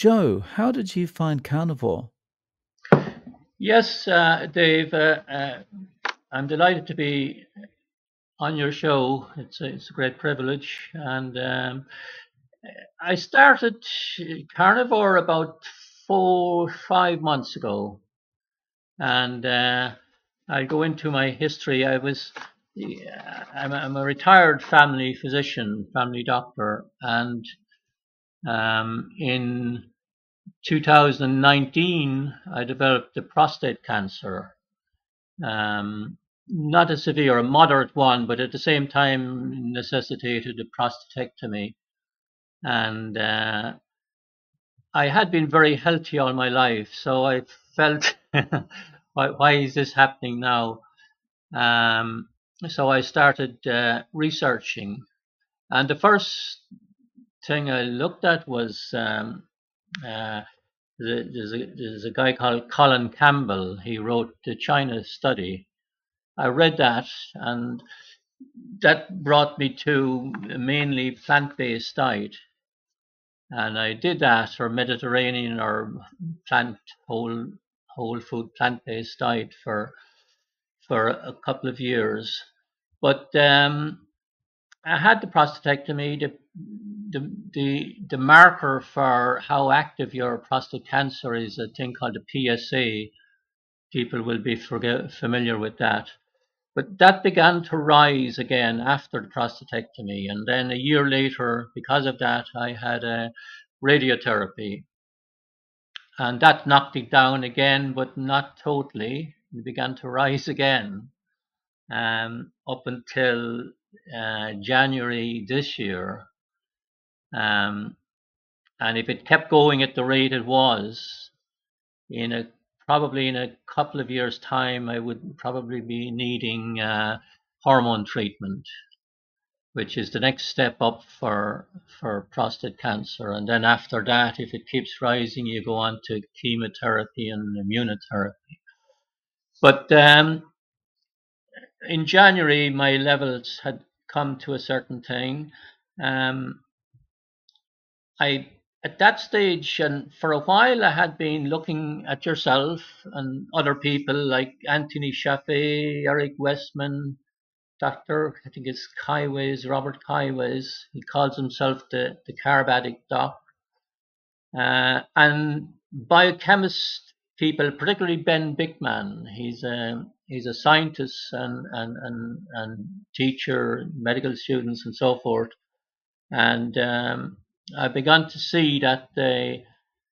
Joe, how did you find carnivore? Yes, Dave, I'm delighted to be on your show. It's a great privilege. And I started carnivore about 5 months ago. And I'll go into my history. I'm a retired family physician, family doctor. And in 2019, I developed a prostate cancer. um, Not a severe, a moderate one, but at the same time necessitated a prostatectomy. And I had been very healthy all my life, so I felt, why is this happening now? Um, so I started researching, and the first thing I looked at was uh, there's a guy called Colin Campbell. He wrote the China Study. I read that, and that brought me to a mainly plant-based diet. And I did that, or Mediterranean or plant whole food plant-based diet for a couple of years. But I had the prostatectomy. The marker for how active your prostate cancer is a thing called the PSA. People will be familiar with that. But that began to rise again after the prostatectomy. And then a year later, because of that, I had a radiotherapy. And that knocked it down again, but not totally. It began to rise again up until January this year. Um, and if it kept going at the rate it was, in a probably in a couple of years' time, I would probably be needing hormone treatment, which is the next step up for prostate cancer. And then after that, if it keeps rising, you go on to chemotherapy and immunotherapy. But in January, my levels had come to a certain thing. Um, I At that stage, and for a while, I had been looking at yourself and other people like Anthony Chaffee, Eric Westman, Doctor, I think it's Kaiways, Robert Kaiways. He calls himself the carb addict doc. And biochemist people, particularly Ben Bickman. He's a scientist and teacher, medical students, and so forth. And I began to see that the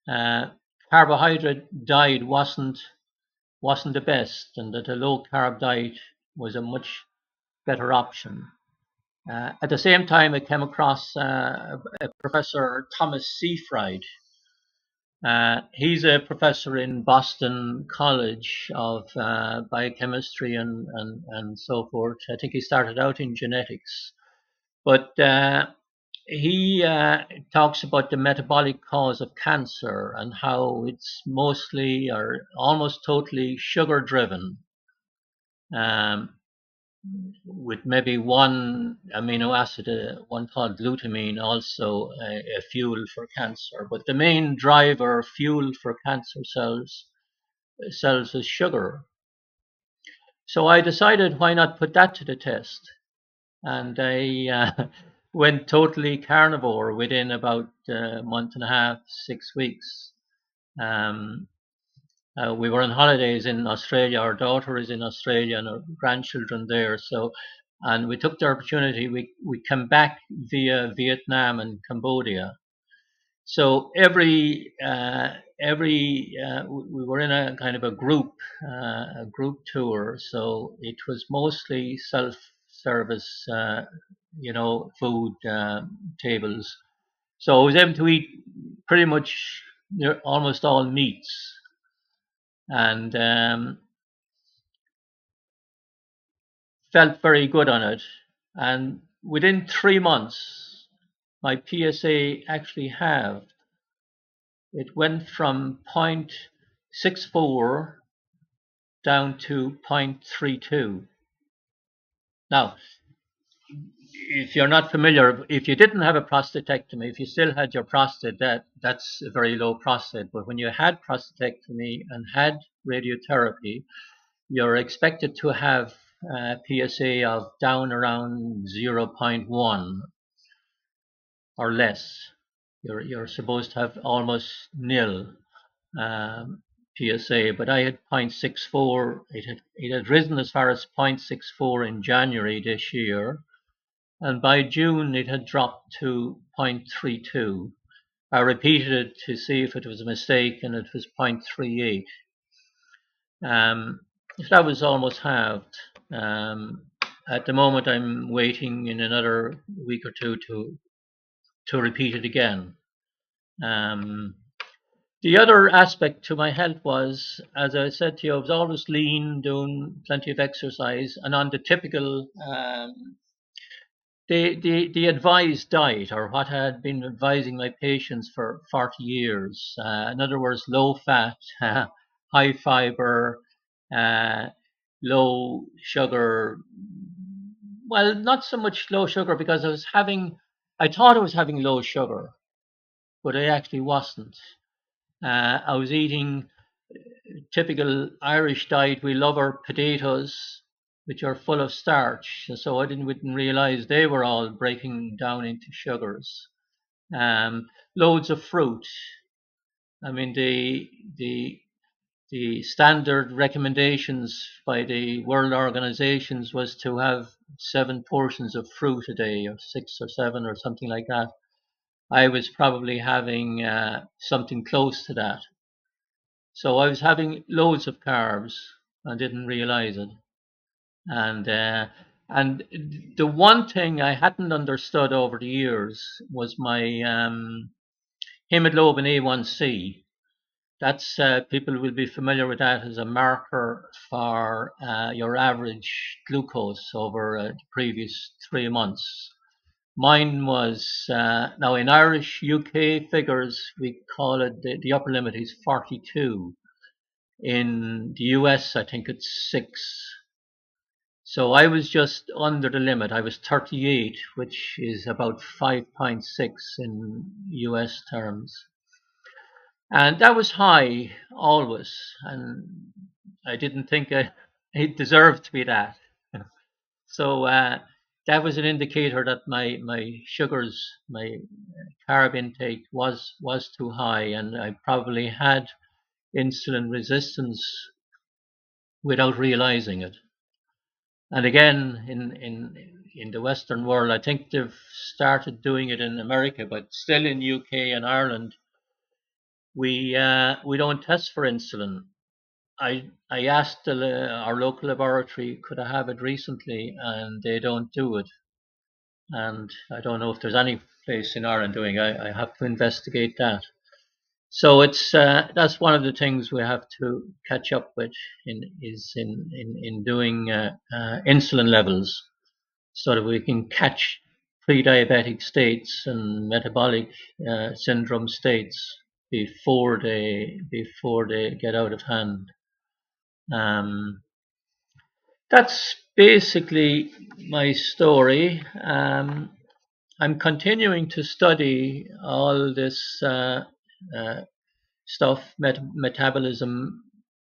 uh, carbohydrate diet wasn't the best, and that a low carb diet was a much better option. At the same time, I came across Professor Thomas Seafried. He's a professor in Boston College of biochemistry and so forth. I think he started out in genetics, but he talks about the metabolic cause of cancer and how it's mostly or almost totally sugar driven. Um, with maybe one amino acid, one called glutamine, also a fuel for cancer. But the main driver fuel for cancer cells is sugar. So I decided why not put that to the test, and I went totally carnivore within about a month and a half, 6 weeks. Um, we were on holidays in Australia. Our daughter is in Australia and our grandchildren there. So, and we took the opportunity. We came back via Vietnam and Cambodia. So we were in a kind of a group tour. So it was mostly self-service, food tables. So I was able to eat pretty much almost all meats, and felt very good on it. And within 3 months, my PSA actually halved. It went from 0.64 down to 0.32. Now, if you're not familiar, if you didn't have a prostatectomy, if you still had your prostate, that's a very low prostate. But when you had prostatectomy and had radiotherapy, you're expected to have a PSA of down around 0.1 or less. You're supposed to have almost nil PSA, but I had 0.64. It had risen as far as 0.64 in January this year, and by June it had dropped to 0.32. I repeated it to see if it was a mistake, and it was 0.38. So that was almost halved. At the moment, I'm waiting in another week or two to repeat it again. The other aspect to my health was, as I said to you, I was always lean, doing plenty of exercise, and on the typical the advised diet, or what I had been advising my patients for 40 years. In other words, low fat, high fiber, low sugar. Well, not so much low sugar, because I thought I was having low sugar, but I actually wasn't. I was eating typical Irish diet. We love our potatoes, which are full of starch. So I wouldn't realize they were all breaking down into sugars. Loads of fruit. I mean, the standard recommendations by the world organizations was to have 7 portions of fruit a day, or 6 or 7 or something like that. I was probably having something close to that. So I was having loads of carbs and didn't realize it. And the one thing I hadn't understood over the years was my hemoglobin A1C. That's people will be familiar with that as a marker for your average glucose over the previous 3 months. Mine was now in Irish UK figures, we call it the upper limit is 42. In the US, I think it's 6. So I was just under the limit. I was 38, which is about 5.6 in US terms. And that was high always. And I didn't think it deserved to be that. So that was an indicator that my sugars, my carb intake was too high, and I probably had insulin resistance without realizing it. And again, in the Western world, I think they've started doing it in America, but still in UK and Ireland, we don't test for insulin. I asked our local laboratory, could I have it recently, and they don't do it. And I don't know if there's any place in Ireland doing it. I have to investigate that. So it's that's one of the things we have to catch up with in doing insulin levels, so that we can catch pre-diabetic states and metabolic syndrome states before they get out of hand. That's basically my story. I'm continuing to study all this stuff, metabolism,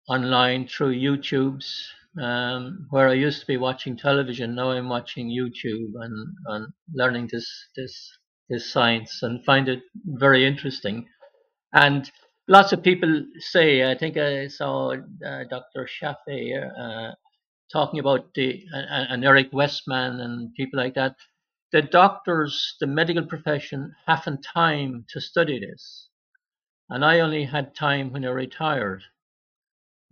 online through YouTube's. Where I used to be watching television, now I'm watching YouTube and learning this science, and find it very interesting. And lots of people say, I think I saw Dr. Shafe talking about and Eric Westman and people like that. The doctors, the medical profession, haven't time to study this. And I only had time when I retired.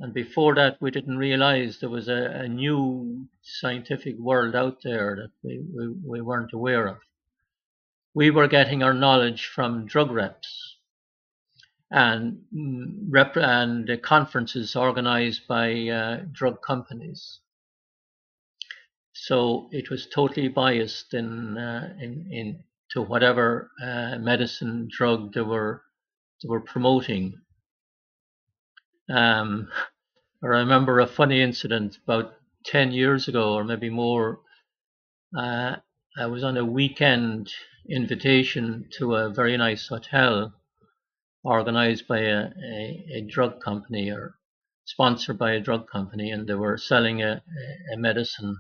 And before that, we didn't realize there was a new scientific world out there that we weren't aware of. We were getting our knowledge from drug reps and conferences organized by drug companies. So it was totally biased to whatever medicine drug they were promoting. I remember a funny incident about 10 years ago, or maybe more. I was on a weekend invitation to a very nice hotel organized by a drug company or sponsored by a drug company, and they were selling a medicine.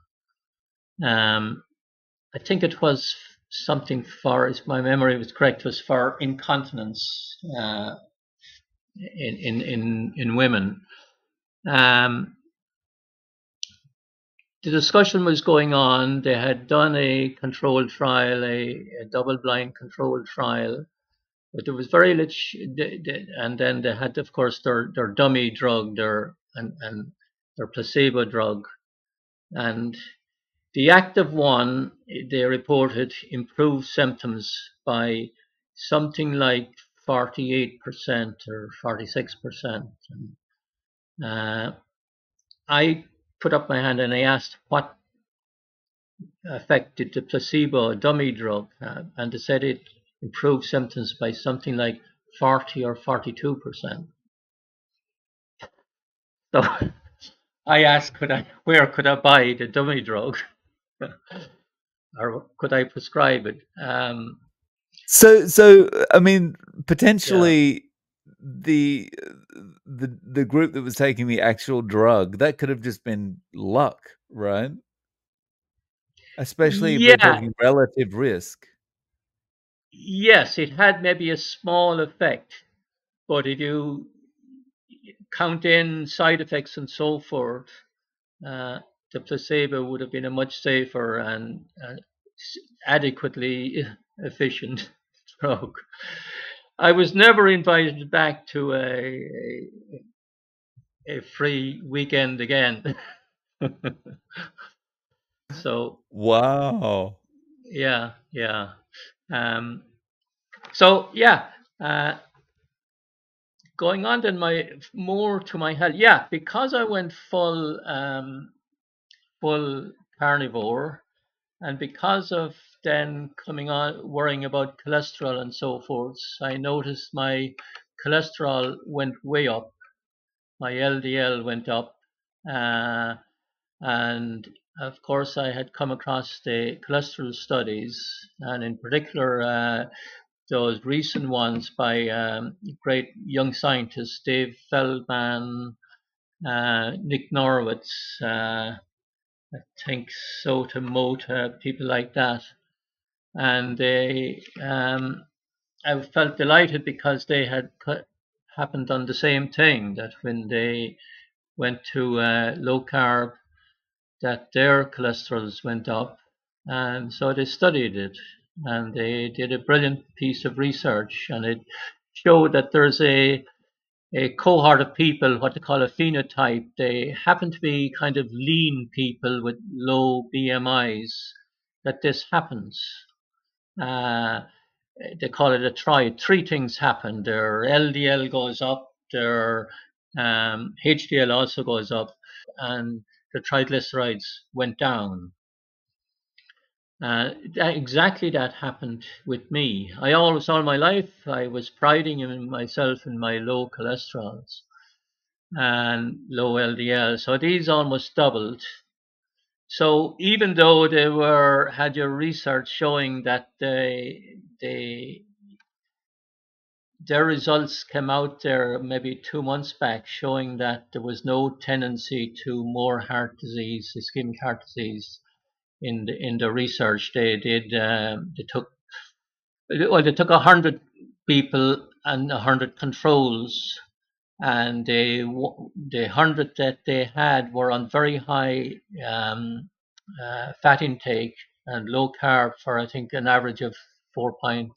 I think it was something for, if my memory was correct, was for incontinence in women. The discussion was going on. They had done a controlled trial, a double-blind controlled trial, but there was very little. And then they had, of course, their dummy drug, and their placebo drug, and the active one, they reported improved symptoms by something like 48% or 46%. I put up my hand and I asked what effect did the placebo dummy drug have, and they said it improved symptoms by something like 40 or 42%. So I asked, where could I buy the dummy drug? Or could I prescribe it? So I mean, Yeah. potentially the the group that was taking the actual drug, that could have just been luck, right? Especially if we're Yeah, talking relative risk. yes, it had maybe a small effect, but if you count in side effects and so forth, uh, the placebo would have been a much safer and adequately efficient drug. I was never invited back to a free weekend again. So Wow. yeah, yeah. Um, so yeah, uh, going on then my more to my health. Yeah, because I went full carnivore, and because of then coming on worrying about cholesterol and so forth, I noticed my cholesterol went way up. My LDL went up, uh, and of course I had come across the cholesterol studies, and in particular those recent ones by great young scientists, Dave Feldman, Nick Norwitz, I think Sota Mota, people like that. And I felt delighted because they had happened on the same thing, that when they went to low carb, that their cholesterols went up. And so they studied it, and they did a brilliant piece of research, and it showed that there's a cohort of people, what they call a phenotype. They happen to be kind of lean people with low BMIs, that this happens. Uh, they call it a triad. Three things happen. Their LDL goes up, their HDL also goes up, and the triglycerides went down. Exactly that happened with me. I always, all my life, I was priding in myself in my low cholesterols and low LDL. So these almost doubled. So even though they had your research showing that their results came out there maybe 2 months back, showing that there was no tendency to more heart disease, ischemic heart disease in the research they did. They took 100 people and 100 controls, and the 100 that they had were on very high fat intake and low carb for I think an average of 4.6,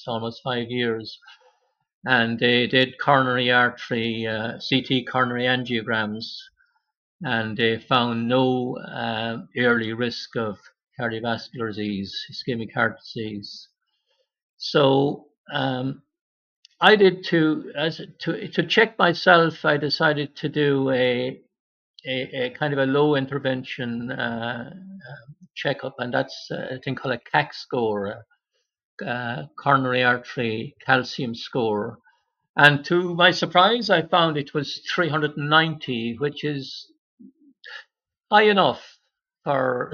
almost 5 years. And they did coronary artery CT coronary angiograms, and they found no early risk of cardiovascular disease, ischemic heart disease. So I did to check myself. I decided to do a kind of a low intervention checkup, and that's a thing called a CAC score, coronary artery calcium score. And to my surprise, I found it was 390, which is high enough for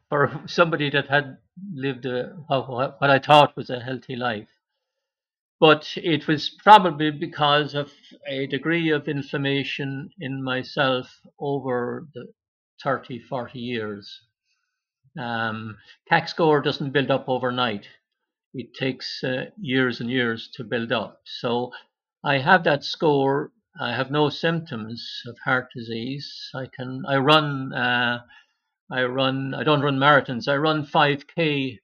for somebody that had lived what I thought was a healthy life. But it was probably because of a degree of inflammation in myself over the 30, 40 years. CAC score doesn't build up overnight. It takes years and years to build up. So I have that score. I have no symptoms of heart disease. I run, I don't run marathons. I run 5K.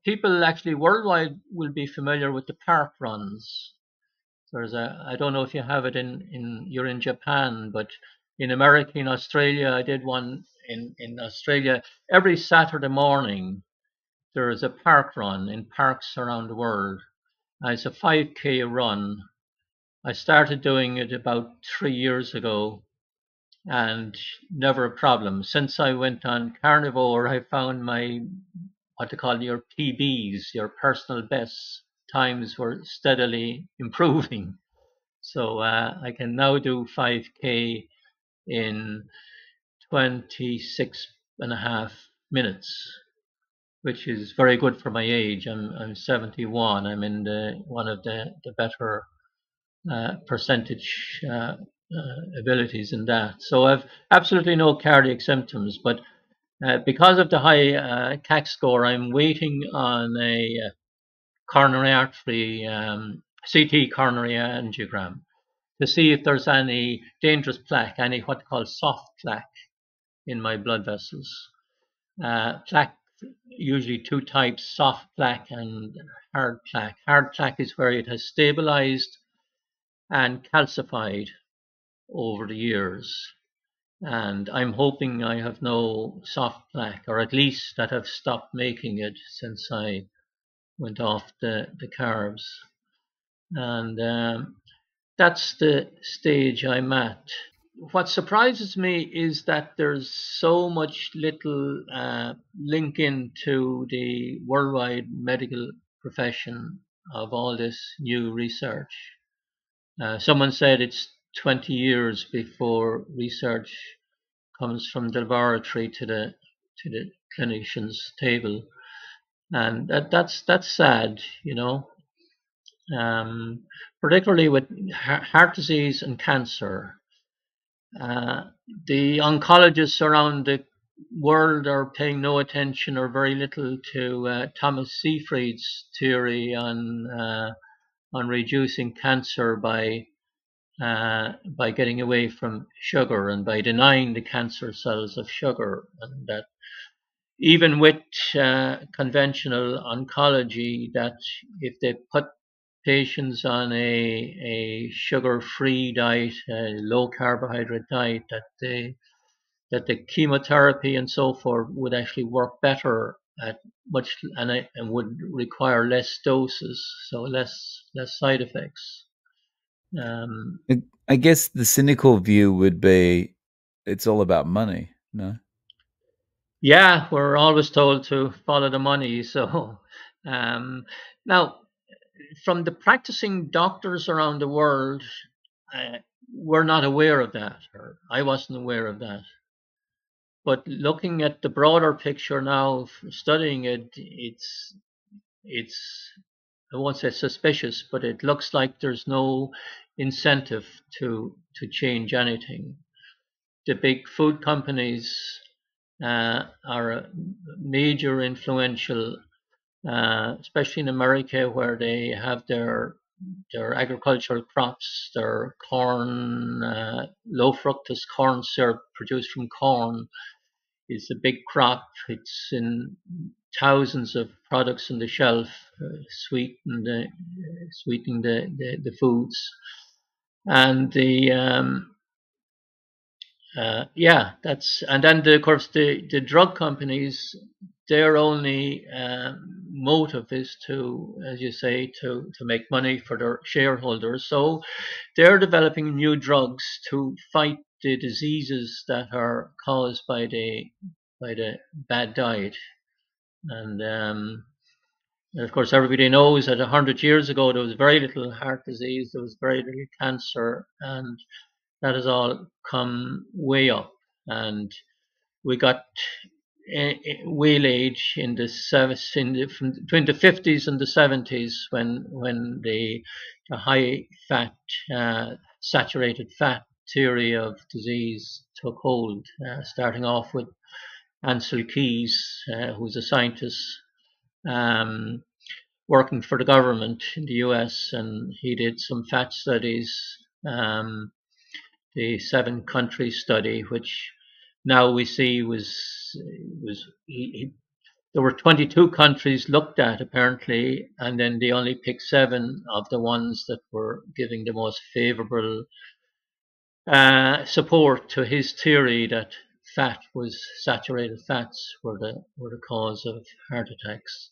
People actually worldwide will be familiar with the park runs. I don't know if you have it you're in Japan, but in America, in Australia, I did one in Australia. Every Saturday morning, there is a park run in parks around the world. It's a 5K run. I started doing it about 3 years ago and never a problem. Since I went on carnivore, I found my, what they call your PBs, your personal best times were steadily improving. So I can now do 5K in 26 and a half minutes, which is very good for my age. I'm 71. I'm in one of the better percentage abilities in that. So I've absolutely no cardiac symptoms, but because of the high CAC score, I'm waiting on a coronary artery CT coronary angiogram to see if there's any dangerous plaque, any what they call soft plaque in my blood vessels. Plaque, usually two types, soft plaque and hard plaque. Hard plaque is where it has stabilized and calcified over the years. And I'm hoping I have no soft plaque, or at least that I've stopped making it since I went off the carbs. And that's the stage I'm at. What surprises me is that there's so much little link into the worldwide medical profession of all this new research. Someone said it's 20 years before research comes from the laboratory to the clinician's table, and that's sad, you know. Particularly with heart disease and cancer. The oncologists around the world are paying no attention or very little to Thomas Seyfried's theory on reducing cancer by getting away from sugar and by denying the cancer cells of sugar, and that even with conventional oncology, that if they put patients on a sugar-free diet, a low carbohydrate diet, that the chemotherapy and so forth would actually work better at much and would require less doses, so less side effects. I guess the cynical view would be it's all about money, no? Yeah, we're always told to follow the money. So now, from the practicing doctors around the world, we're not aware of that, or I wasn't aware of that. But looking at the broader picture now, studying it, it's I won't say suspicious, but it looks like there's no incentive to change anything. The big food companies are a major influential, especially in America, where they have their agricultural crops, their corn, low fructose corn syrup produced from corn is a big crop. It's in thousands of products on the shelf, sweetening the foods, and yeah, that's, and then of course the drug companies, their only motive is to, as you say, to make money for their shareholders. So they're developing new drugs to fight the diseases that are caused by the bad diet. And of course, everybody knows that 100 years ago there was very little heart disease, there was very little cancer, and that has all come way up. And we got waylaid in the between the 50s and the 70s when the high fat, saturated fat theory of disease took hold, starting off with Ansel Keys, who's a scientist um, working for the government in the US, and he did some fat studies, the 7 country study, which now we see there were 22 countries looked at apparently, and then they only picked 7 of the ones that were giving the most favorable support to his theory that saturated fats were the cause of heart attacks.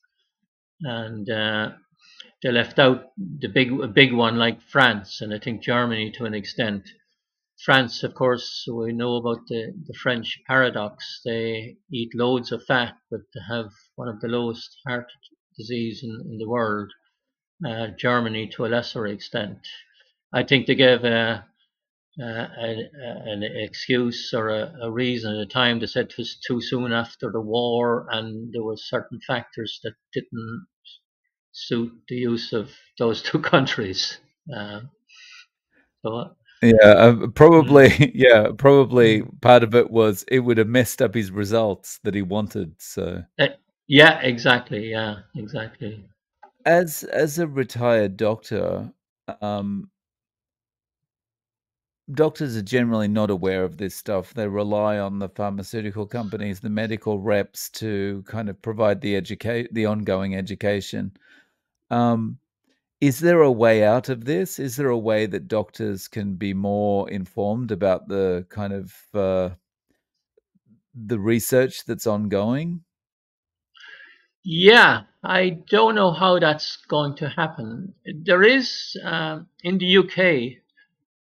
And they left out a big one like France, and I think Germany to an extent. France, of course, we know about the French paradox. They eat loads of fat, but they have one of the lowest heart disease in the world. Germany to a lesser extent. I think they gave an excuse or a reason at the time. They said it was too soon after the war, and there were certain factors that didn't suit the use of those 2 countries. So Yeah, probably. mm, Yeah, probably mm. part of it was it would have messed up his results that he wanted. So, Uh, yeah, exactly. Yeah, exactly. as a retired doctor, um, doctors are generally not aware of this stuff. They rely on the pharmaceutical companies, the medical reps to kind of provide the ongoing education. Um, is there a way out of this? Is there a way that doctors can be more informed about the kind of the research that's ongoing? Yeah, I don't know how that's going to happen. There is in the UK.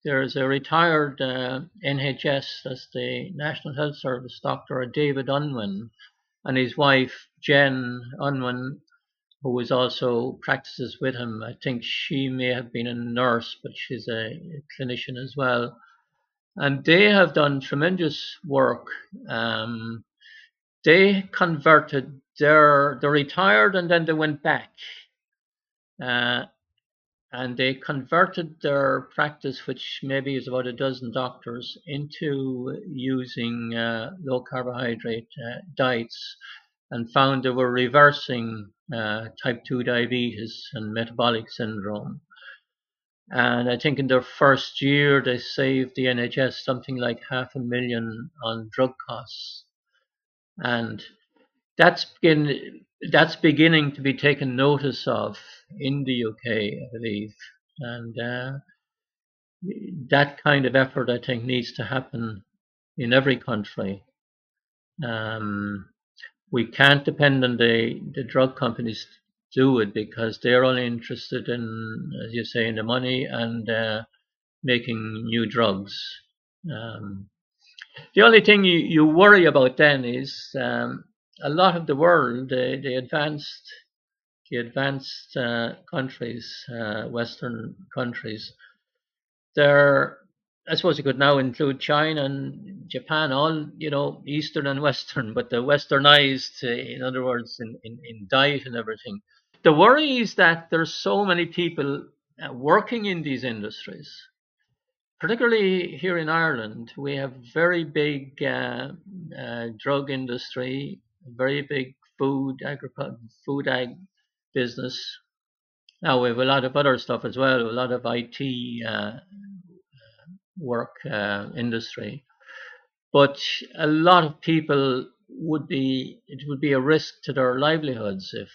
There's a retired NHS, that's the National Health Service doctor, David Unwin, and his wife Jen Unwin, who is also practices with him. I think she may have been a nurse, but she's a clinician as well. And they have done tremendous work. They converted they retired and then they went back. Uh, and they converted their practice, which maybe is about a dozen doctors, into using low carbohydrate diets, and found they were reversing type 2 diabetes and metabolic syndrome. And I think in their first year, they saved the NHS something like $500,000 on drug costs. And that's that's beginning to be taken notice of in the UK, I believe. And that kind of effort, I think, needs to happen in every country. Um, we can't depend on the drug companies to do it because they're only interested in, as you say, in the money and making new drugs. Um, the only thing you worry about then is a lot of the world, the advanced countries, Western countries, they're, I suppose you could now include China and Japan, all, Eastern and Western, but the Westernized, in other words, in diet and everything. The worry is that there's so many people working in these industries. Particularly here in Ireland, we have very big drug industry, very big food ag business. Now we have a lot of other stuff as well, a lot of IT work industry, but a lot of people it would be a risk to their livelihoods if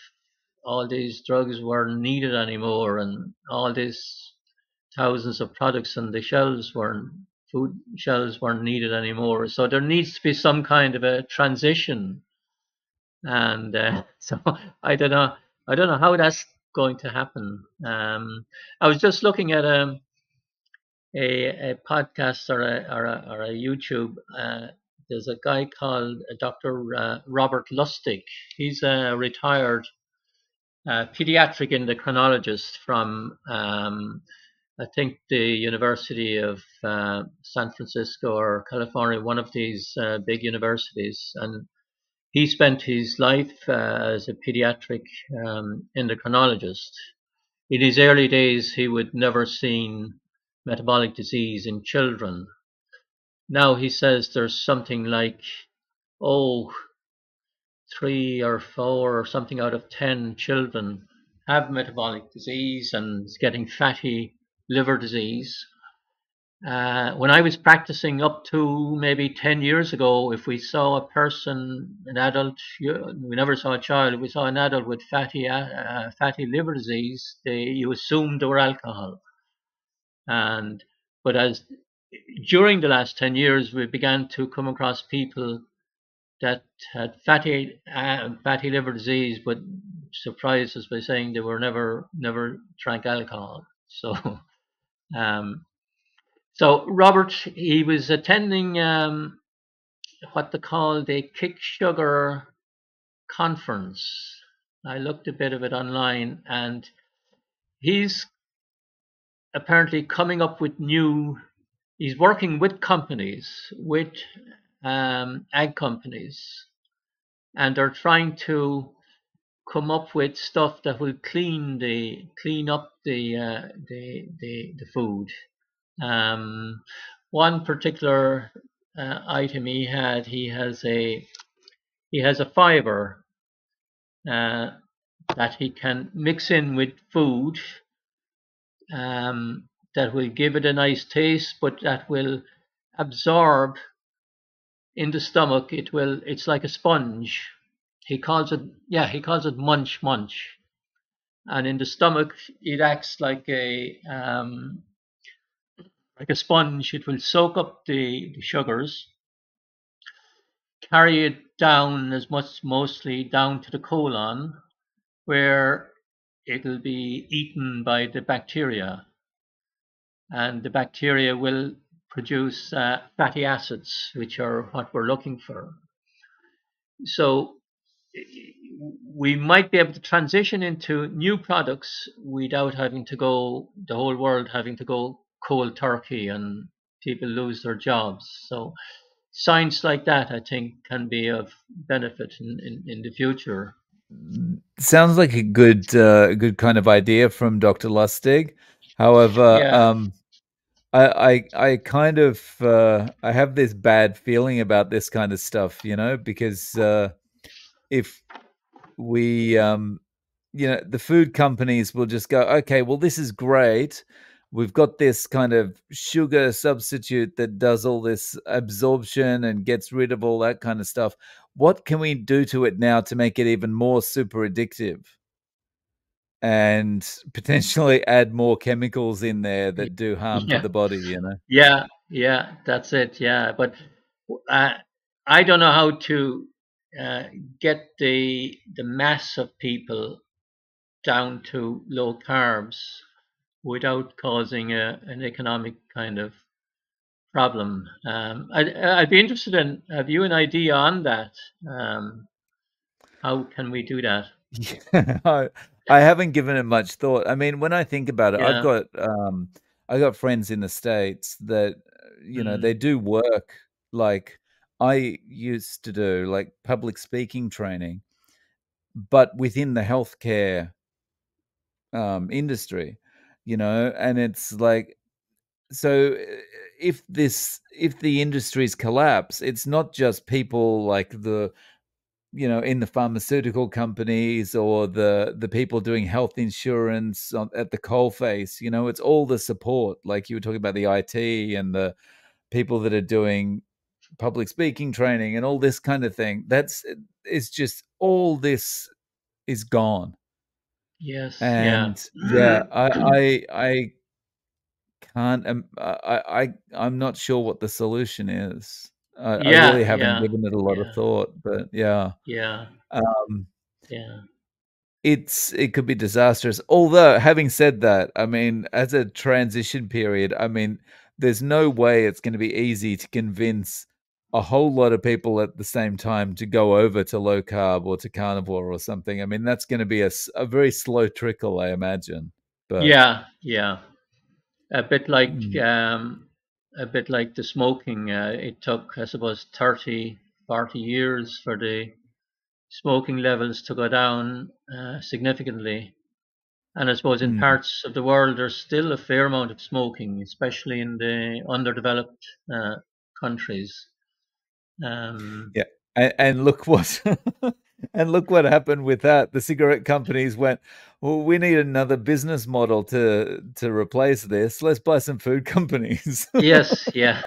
all these drugs weren't needed anymore and all these thousands of products on the food shelves weren't needed anymore. So there needs to be some kind of a transition, and so I don't know how that's going to happen. I was just looking at a podcast or a YouTube. There's a guy called Dr. Robert Lustig. He's a retired pediatric endocrinologist from I think the University of San Francisco or California, one of these big universities, and he spent his life as a pediatric endocrinologist. In his early days, he would never seen metabolic disease in children. Now he says there's something like, oh, 3 or 4 or something out of 10 children have metabolic disease and getting fatty liver disease. When I was practicing up to maybe 10 years ago, if we saw a person, an adult, we never saw a child, if we saw an adult with fatty liver disease, you assumed they were alcohol. And but as during the last 10 years, we began to come across people that had fatty liver disease, but surprised us by saying they were never drank alcohol. So um, so Robert, he was attending what they call the Kick Sugar conference. I looked a bit of it online, and he's apparently coming up with new. He's working with companies, with ag companies, and they're trying to come up with stuff that will clean up the food. One particular item he has a fiber that he can mix in with food that will give it a nice taste, but that will absorb in the stomach. It's like a sponge. He calls it munch munch, and in the stomach it acts like a sponge. It will soak up the sugars, carry it down mostly down to the colon, where it'll be eaten by the bacteria, and the bacteria will produce fatty acids, which are what we're looking for. So we might be able to transition into new products without having to go, the whole world having to go cold turkey and people lose their jobs. So science like that, I think, can be of benefit in the future. Sounds like a good kind of idea from Dr. Lustig. However, Yeah. I kind of I have this bad feeling about this kind of stuff, because if we the food companies will just go, okay, well, this is great. We've got this kind of sugar substitute that does all this absorption and gets rid of all that kind of stuff. What can we do to it now to make it even more super addictive and potentially add more chemicals in there that do harm to Yeah. the body, Yeah, that's it. Yeah, but uh, I don't know how to uh, get the mass of people down to low carbs without causing an economic kind of problem. I'd be interested in. Have you an idea on that? How can we do that? Yeah, I haven't given it much thought. I mean, when I think about it, Yeah. I got friends in the States that they Mm, do work like I used to do, like public speaking training, but within the healthcare industry, and it's like, so if the industries collapse, it's not just people like the in the pharmaceutical companies or the people doing health insurance at the coalface. It's all the support, like you were talking about the IT and the people that are doing public speaking training and all this kind of thing. It's just all this is gone. yes. Yeah. And yeah, I can't. I'm not sure what the solution is. I really Yeah. haven't Yeah. given it a lot of Yeah. thought, but yeah, Yeah. um, Yeah. it could be disastrous. Although, having said that, I mean, as a transition period, I mean, there's no way it's going to be easy to convince a whole lot of people at the same time to go over to low carb or to carnivore or something. I mean, that's going to be a very slow trickle, I imagine. But Yeah. Yeah. A bit like Mm, the smoking. It took, I suppose, 30, 40 years for the smoking levels to go down significantly. And I suppose in mm. parts of the world, there's still a fair amount of smoking, especially in the underdeveloped countries. Um, Yeah, and look what and look what happened with that. The cigarette companies went, "Well, we need another business model to replace this. Let's buy some food companies." yes, yeah.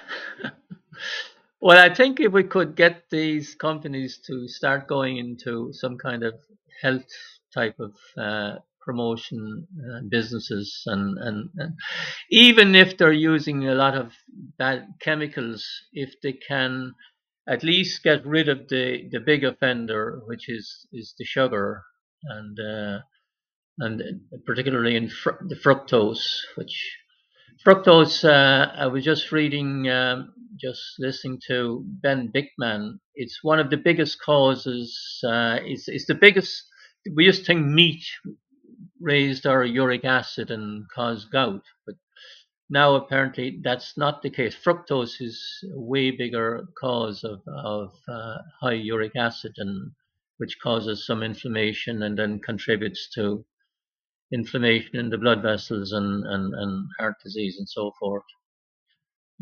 Well, I think if we could get these companies to start going into some kind of health type of promotion businesses, and even if they're using a lot of bad chemicals, if they can at least get rid of the big offender, which is the sugar, and particularly in the fructose, which fructose, I was just reading, just listening to Ben Bickman. It's one of the biggest causes. It's the biggest. We used to think meat raised our uric acid and caused gout, but now apparently that's not the case. Fructose is a way bigger cause of high uric acid, and which causes some inflammation and then contributes to inflammation in the blood vessels and heart disease and so forth.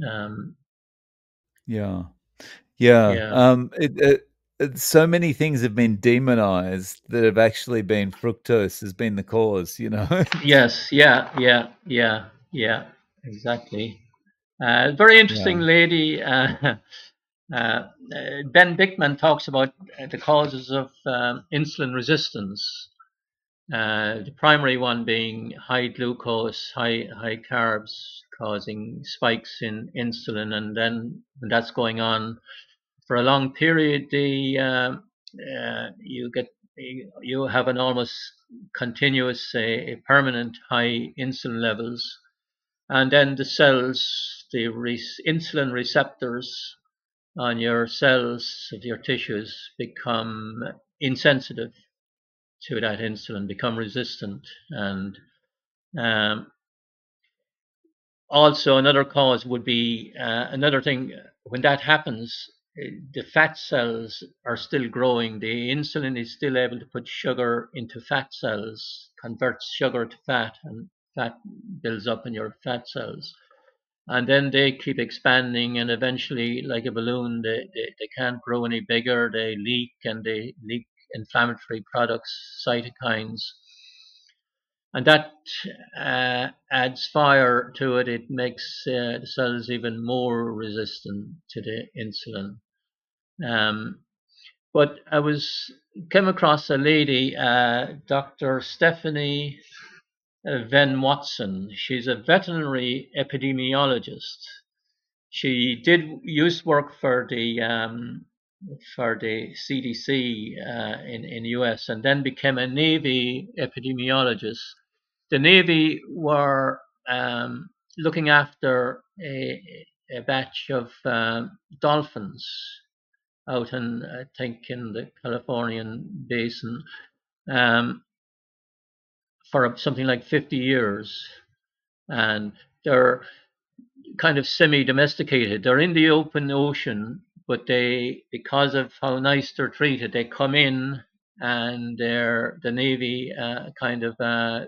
Um, Yeah. Yeah. yeah. So many things have been demonized that have actually been fructose has been the cause, you know? Yes. Yeah. Yeah. Yeah. Yeah. Exactly. Very interesting Yeah. lady. Ben Bickman talks about the causes of insulin resistance. The primary one being high glucose, high carbs, causing spikes in insulin, and then when that's going on for a long period, you have an almost continuous, permanent high insulin levels, and then the cells, the insulin receptors on your cells of your tissues become insensitive to that insulin, become resistant, and um, also another cause would be another thing when that happens, the fat cells are still growing. The insulin is still able to put sugar into fat cells, converts sugar to fat, and fat builds up in your fat cells, and then they keep expanding, and eventually, like a balloon, they can't grow any bigger. They leak, and they leak inflammatory products, cytokines, and that adds fire to it. It makes the cells even more resistant to the insulin. Um, but I came across a lady, Dr. Stephanie Venn Watson. She's a veterinary epidemiologist. She did used work for the CDC in US, and then became a Navy epidemiologist. The Navy were looking after a batch of dolphins out in, I think, in the Californian basin um, for something like 50 years. And they're kind of semi-domesticated. They're in the open ocean, but because of how nice they're treated, they come in, and the Navy kind of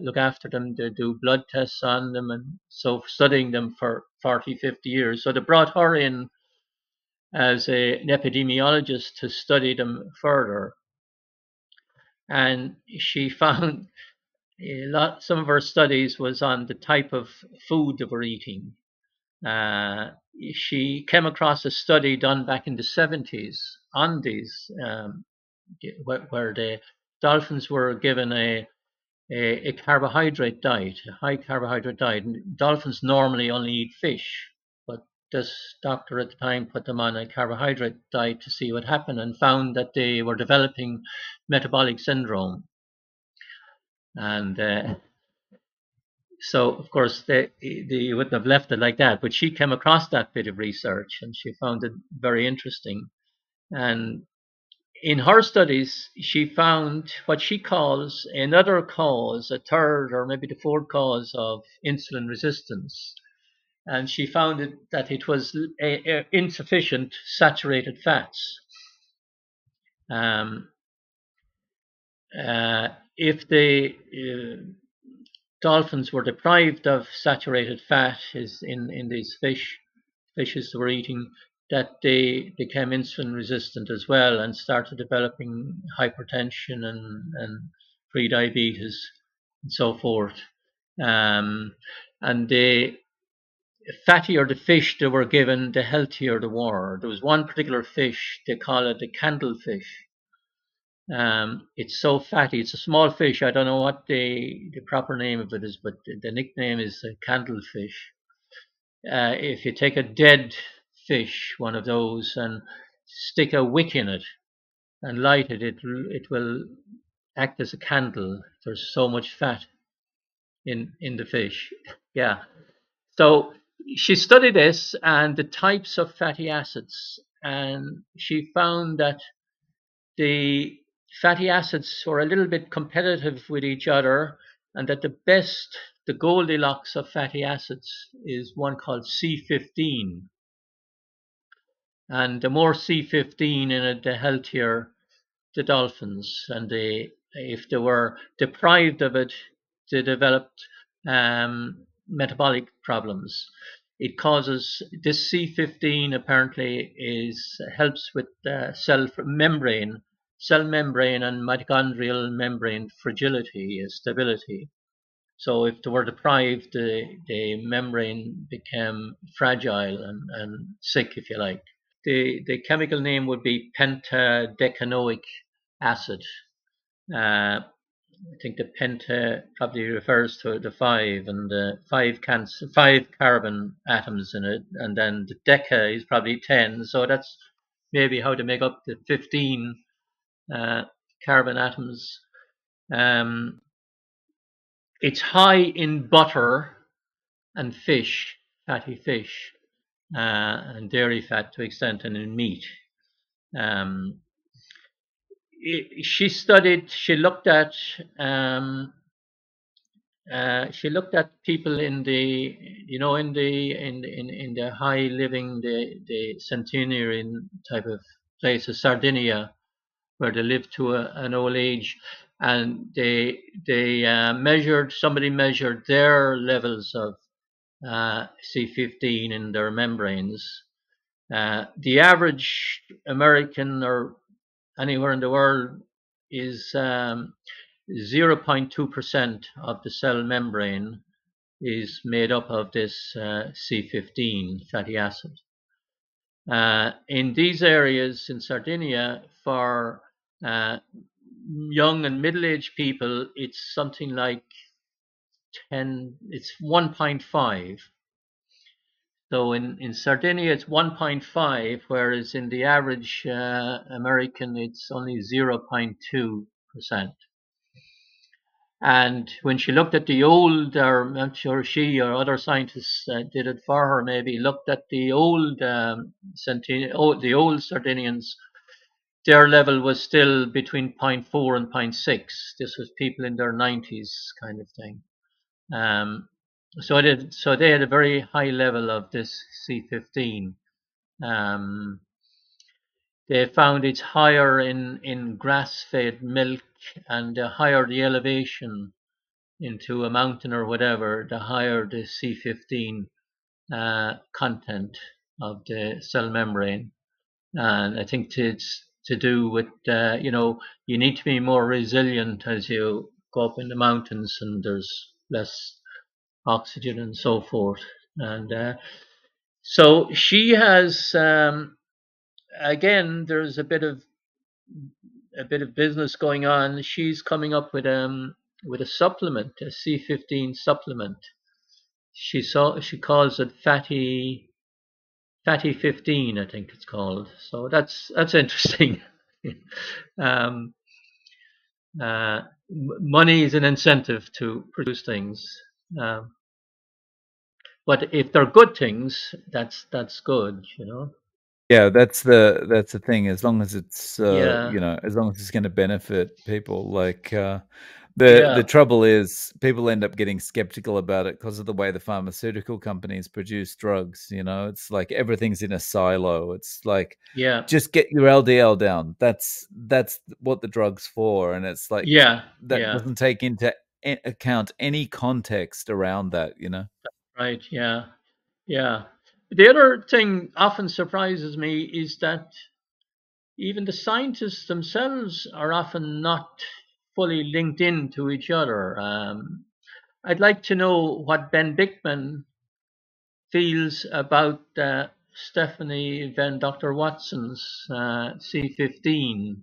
look after them. They do blood tests on them, and so studying them for 40, 50 years. So they brought her in as an epidemiologist to study them further, and she found some of her studies was on the type of food they were eating. Uh, she came across a study done back in the 70s on these, where the dolphins were given a carbohydrate diet, a high carbohydrate diet. And dolphins normally only eat fish, but this doctor at the time put them on a carbohydrate diet to see what happened, and found that they were developing metabolic syndrome. And so, of course, they wouldn't have left it like that. But she came across that bit of research, and she found it very interesting. And in her studies, she found what she calls another cause, a third or maybe the fourth cause of insulin resistance. and she found that it was insufficient saturated fats. Um, if the dolphins were deprived of saturated fat in these fishes were eating, that they became insulin resistant as well and started developing hypertension and pre-diabetes and so forth. And the fattier the fish they were given, the healthier they were. There was one particular fish, they call it the candlefish. It's so fatty. It's a small fish. I don't know what the proper name of it is, but the nickname is candlefish. If you take a dead fish, one of those, and stick a wick in it and light it, it will act as a candle. There's so much fat in the fish. Yeah. So she studied this and the types of fatty acids, and she found that the fatty acids were a little bit competitive with each other, and that the Goldilocks of fatty acids is one called C15. And the more C15 in it, the healthier the dolphins. And if they were deprived of it, they developed metabolic problems. It causes this C15 apparently helps with cell membrane and mitochondrial membrane fragility, stability. So if they were deprived, the membrane became fragile and sick, if you like. The chemical name would be pentadecanoic acid. I think the penta probably refers to the five and the five carbon atoms in it, and then the deca is probably 10. So that's maybe how to make up the 15 carbon atoms. It's high in butter and fish, fatty fish, and dairy fat to extent, and in meat. She looked at people in the high living, the centenarian type of places, Sardinia, where they lived to an old age, and somebody measured their levels of C15 in their membranes. The average American or anywhere in the world is 0.2% of the cell membrane is made up of this C15 fatty acid. In these areas in Sardinia, for young and middle-aged people, it's something like 10, it's 1.5. So in Sardinia, it's 1.5, whereas in the average American, it's only 0.2%. And when she looked at the old, or I'm not sure she or other scientists did it for her, maybe looked at the old the old Sardinians, their level was still between 0.4 and 0.6. This was people in their 90s, kind of thing. So they had a very high level of this C15. They found it's higher in grass-fed milk, and the higher the elevation into a mountain or whatever, the higher the C15 content of the cell membrane. And I think it's to do with, you need to be more resilient as you go up in the mountains and there's less oxygen and so forth. And so she has, again, there's a bit of business going on. She's coming up with a supplement, a C15 supplement. She calls it fatty 15, I think it's called. So that's interesting. Money is an incentive to produce things, but if they're good things, that's good, Yeah, that's the thing. As long as it's Yeah. as long as it's going to benefit people, like The Yeah. trouble is people end up getting skeptical about it because of the way the pharmaceutical companies produce drugs. You know, it's like everything's in a silo. It's like Yeah. just get your LDL down. That's what the drug's for, and it's like Yeah. that Yeah. doesn't take into account any context around that. You know. Right. Yeah. Yeah. The other thing often surprises me is that even the scientists themselves are often not fully linked in to each other. I'd like to know what Ben Bickman feels about Stephanie Van Dr. Watson's C15.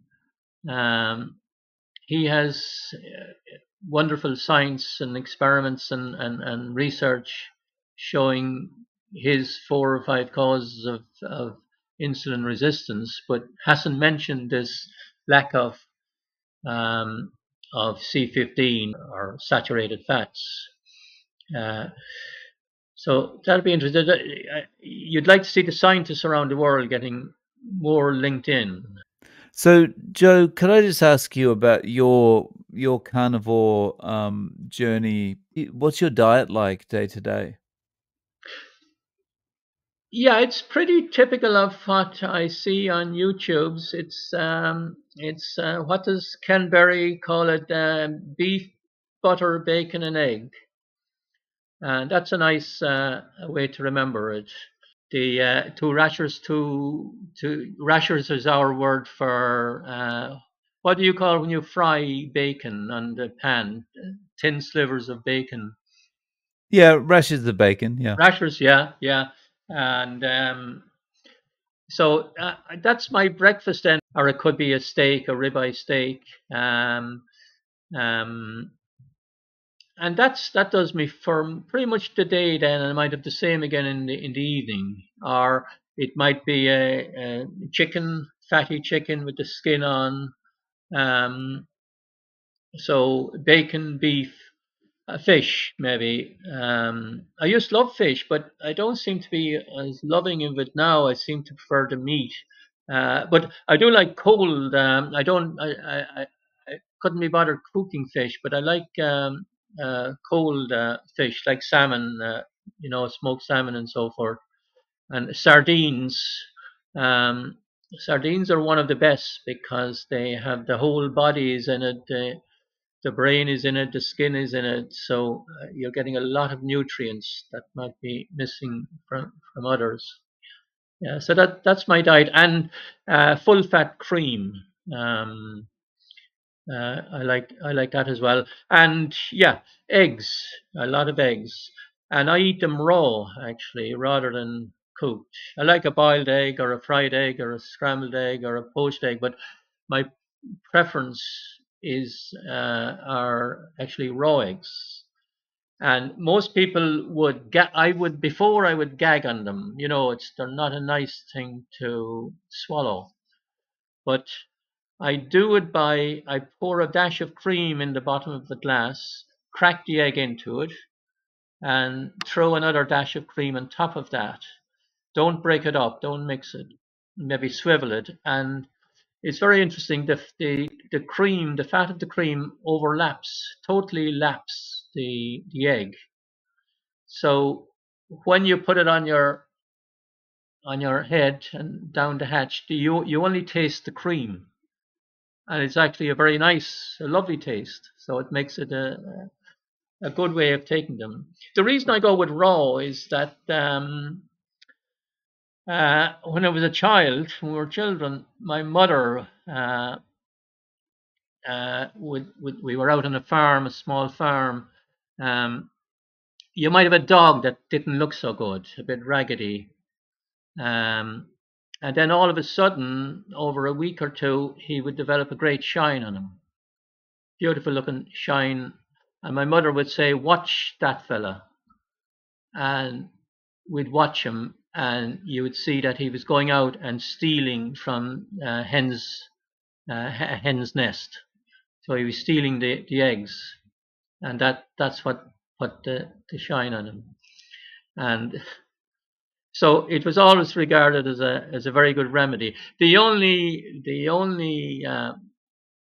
Um, he has wonderful science and experiments and research showing his 4 or 5 causes of insulin resistance, but hasn't mentioned this lack um, of C15 or saturated fats. Uh, so that'll be interesting. You'd like to see the scientists around the world getting more linked in. So, Joe, could I just ask you about your carnivore journey? What's your diet like day to day? Yeah, it's pretty typical of what I see on YouTube's. It's what does Ken Berry call it? Beef, butter, bacon, and egg, and that's a nice way to remember it. The two rashers, two rashers is our word for what do you call when you fry bacon on the pan? Thin slivers of bacon. Yeah, rashers of bacon. Yeah. Rashers, yeah, yeah, and so that's my breakfast then, or it could be a steak, a ribeye steak, um, um, and that does me for pretty much the day. Then and I might have the same again in the evening, or it might be a chicken, fatty chicken with the skin on. Um, so bacon, beef, fish, maybe. I used to love fish, but I don't seem to be as loving of it now. I seem to prefer the meat. But I do like cold. I don't. I couldn't be bothered cooking fish, but I like cold fish, like salmon. Smoked salmon and so forth, and sardines. Um, Sardines are one of the best because they have the whole bodies in it. The brain is in it, the skin is in it, so you're getting a lot of nutrients that might be missing from others. Yeah, so that's my diet and full fat cream. Um, I like that as well, and yeah, eggs, a lot of eggs, and I eat them raw actually rather than cooked. I like a boiled egg or a fried egg or a scrambled egg or a poached egg, but my preference is are actually raw eggs. And most people would I would before I would gag on them. They're not a nice thing to swallow. But I do it by I pour a dash of cream in the bottom of the glass, crack the egg into it, and throw another dash of cream on top of that. Don't break it up. Don't mix it. Maybe swivel it, and it's very interesting. The cream, the fat of the cream overlaps, totally laps the egg. So when you put it on your head and down the hatch, you only taste the cream, and it's actually a very nice, a lovely taste. So it makes it a good way of taking them. The reason I go with raw is that when I was a child, when we were children, my mother we were out on a farm, a small farm. Um, you might have a dog that didn't look so good, a bit raggedy. Um, and then all of a sudden, over a week or two, he would develop a great shine on him. Beautiful looking shine. And my mother would say, "Watch that fella." And we'd watch him, and you would see that he was going out and stealing from a hen's nest. So he was stealing the eggs, and that's what put the shine on him. And so it was always regarded as a very good remedy. The only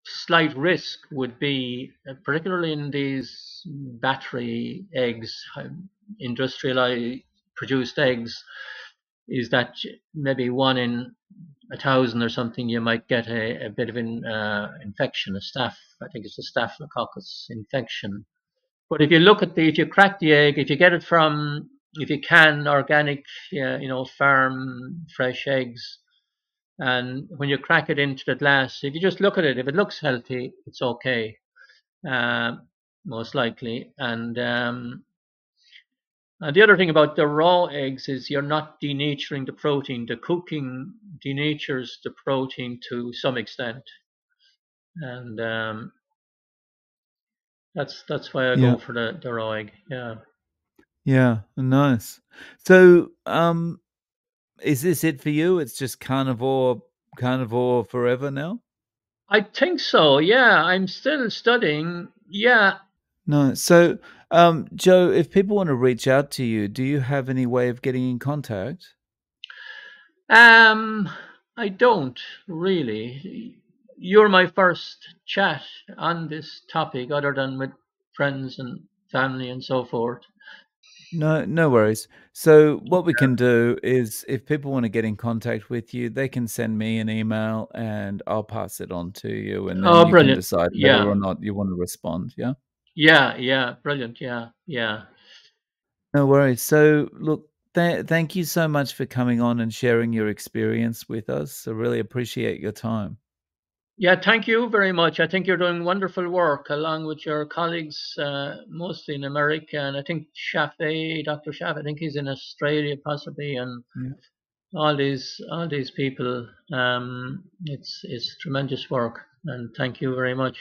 slight risk would be, particularly in these battery eggs, industrialized produced eggs, is that maybe one in 1,000 or something, you might get a bit of an infection, I think it's a staphylococcus infection. But if you look at if you crack the egg, if you get it from, if you can, organic, farm fresh eggs, and when you crack it into the glass, if you just look at it, if it looks healthy, it's okay, most likely. And the other thing about the raw eggs is you're not denaturing the protein. The cooking denatures the protein to some extent, and that's why I Yeah. go for the raw egg. Yeah. Yeah. Nice. So, is this it for you? It's just carnivore forever now? I think so. Yeah, I'm still studying. Yeah. No. So, Joe, if people want to reach out to you, do you have any way of getting in contact? Um, I don't really. You're my first chat on this topic, other than with friends and family and so forth. No, no worries. So what we can do is if people want to get in contact with you, they can send me an email and I'll pass it on to you and then Oh, you can brilliant. decide whether Yeah. or not you want to respond, yeah? Yeah. Yeah. Brilliant. Yeah. Yeah. No worries. So look, thank you so much for coming on and sharing your experience with us. I really appreciate your time. Yeah. Thank you very much. I think you're doing wonderful work along with your colleagues, mostly in America. And I think Dr. Shafe, I think he's in Australia possibly. And Yeah. all these people. It's tremendous work. And thank you very much.